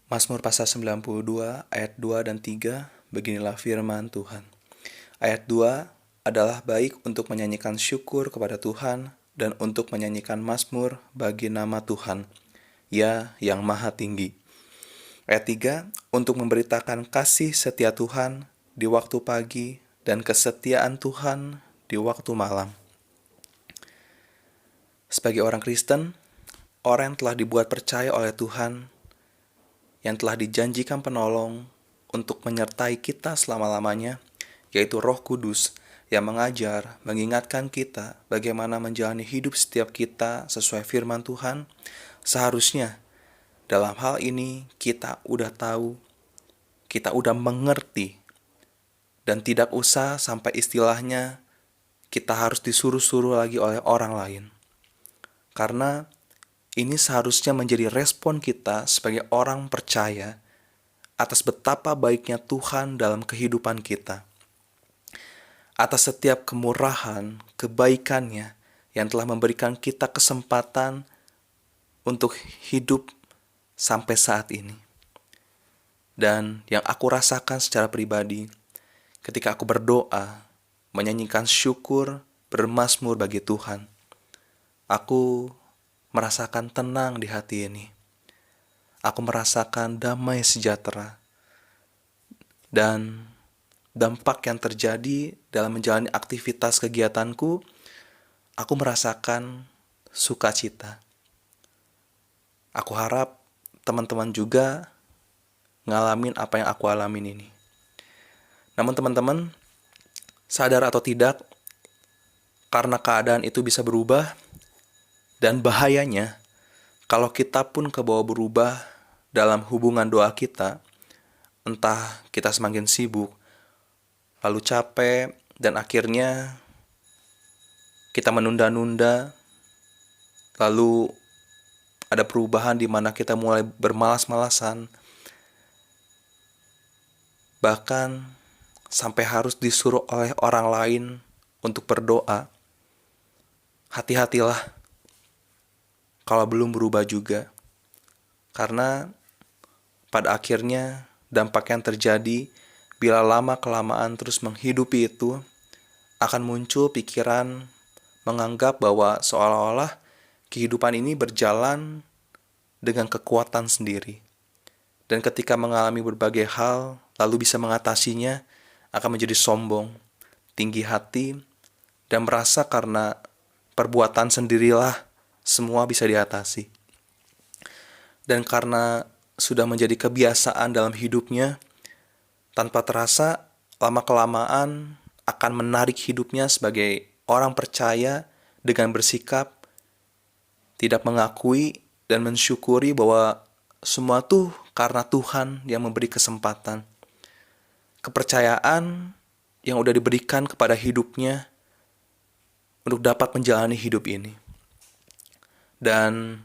Mazmur pasal 92 ayat 2 dan 3, beginilah firman Tuhan. Ayat 2 adalah baik untuk menyanyikan syukur kepada Tuhan dan untuk menyanyikan mazmur bagi nama Tuhan, Ya yang Maha Tinggi. Ayat 3, untuk memberitakan kasih setia Tuhan di waktu pagi dan kesetiaan Tuhan di waktu malam. Sebagai orang Kristen, orang yang telah dibuat percaya oleh Tuhan, yang telah dijanjikan penolong untuk menyertai kita selama-lamanya, yaitu Roh Kudus yang mengajar, mengingatkan kita bagaimana menjalani hidup setiap kita sesuai firman Tuhan. Seharusnya dalam hal ini kita udah tahu, kita udah mengerti, dan tidak usah sampai istilahnya kita harus disuruh-suruh lagi oleh orang lain. Karena ini seharusnya menjadi respon kita sebagai orang percaya atas betapa baiknya Tuhan dalam kehidupan kita. Atas setiap kemurahan, kebaikannya yang telah memberikan kita kesempatan untuk hidup sampai saat ini. Dan yang aku rasakan secara pribadi, ketika aku berdoa, menyanyikan syukur, bermazmur bagi Tuhan, aku merasakan tenang di hati ini. Aku merasakan damai sejahtera. Dan dampak yang terjadi dalam menjalani aktivitas kegiatanku, aku merasakan sukacita. Aku harap teman-teman juga ngalamin apa yang aku alamin ini. Namun teman-teman, sadar atau tidak, karena keadaan itu bisa berubah, dan bahayanya, kalau kita pun kebawa berubah dalam hubungan doa kita, entah kita semakin sibuk, lalu capek, dan akhirnya kita menunda-nunda, lalu ada perubahan di mana kita mulai bermalas-malasan, bahkan sampai harus disuruh oleh orang lain untuk berdoa. Hati-hatilah kalau belum berubah juga, karena pada akhirnya dampak yang terjadi bila lama-kelamaan terus menghidupi itu, akan muncul pikiran menganggap bahwa seolah-olah kehidupan ini berjalan dengan kekuatan sendiri. Dan ketika mengalami berbagai hal, lalu bisa mengatasinya, akan menjadi sombong, tinggi hati, dan merasa karena perbuatan sendirilah semua bisa diatasi. Dan karena sudah menjadi kebiasaan dalam hidupnya, tanpa terasa, lama-kelamaan akan menarik hidupnya sebagai orang percaya dengan bersikap tidak mengakui dan mensyukuri bahwa semua tuh karena Tuhan yang memberi kesempatan. Kepercayaan yang udah diberikan kepada hidupnya untuk dapat menjalani hidup ini. Dan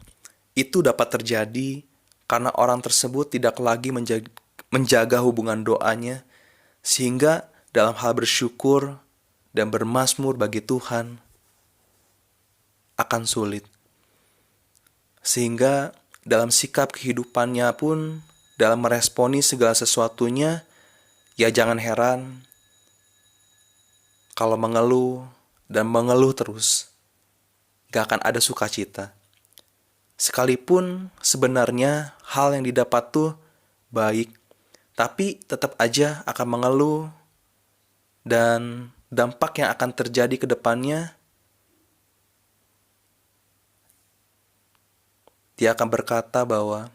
itu dapat terjadi karena orang tersebut tidak lagi menjaga hubungan doanya, sehingga dalam hal bersyukur dan bermazmur bagi Tuhan akan sulit. Sehingga dalam sikap kehidupannya pun, dalam meresponi segala sesuatunya, ya jangan heran kalau mengeluh dan mengeluh terus, gak akan ada sukacita. Sekalipun sebenarnya hal yang didapat tuh baik, tapi tetap aja akan mengeluh, dan dampak yang akan terjadi ke depannya, dia akan berkata bahwa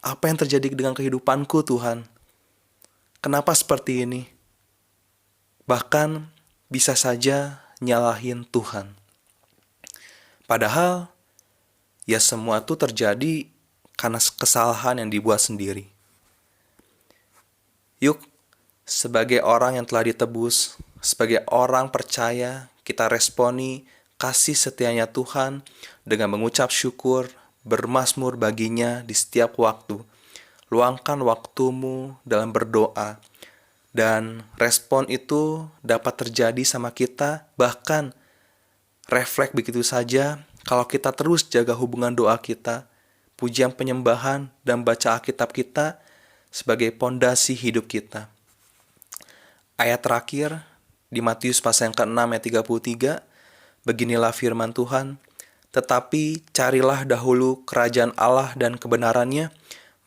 apa yang terjadi dengan kehidupanku Tuhan? Kenapa seperti ini? Bahkan bisa saja nyalahin Tuhan. Padahal ya semua itu terjadi karena kesalahan yang dibuat sendiri. Yuk, sebagai orang yang telah ditebus, sebagai orang percaya, kita responi kasih setianya Tuhan dengan mengucap syukur, bermazmur baginya di setiap waktu. Luangkan waktumu dalam berdoa, dan respon itu dapat terjadi sama kita, bahkan refleks begitu saja kalau kita terus jaga hubungan doa kita pujian penyembahan, dan baca Alkitab kita sebagai pondasi hidup kita. Ayat terakhir di Matius pasal yang ke-6 ayat 33, beginilah firman Tuhan, tetapi carilah dahulu kerajaan Allah dan kebenarannya,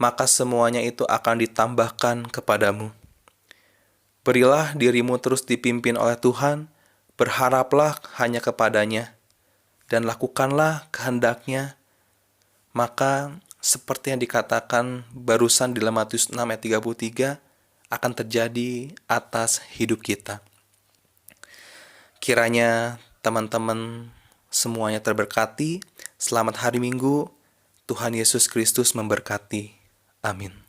maka semuanya itu akan ditambahkan kepadamu. Berilah dirimu terus dipimpin oleh Tuhan, berharaplah hanya kepadanya, dan lakukanlah kehendaknya, maka seperti yang dikatakan barusan di Matius 6 ayat 33 akan terjadi atas hidup kita. Kiranya teman-teman semuanya terberkati. Selamat hari Minggu. Tuhan Yesus Kristus memberkati. Amin.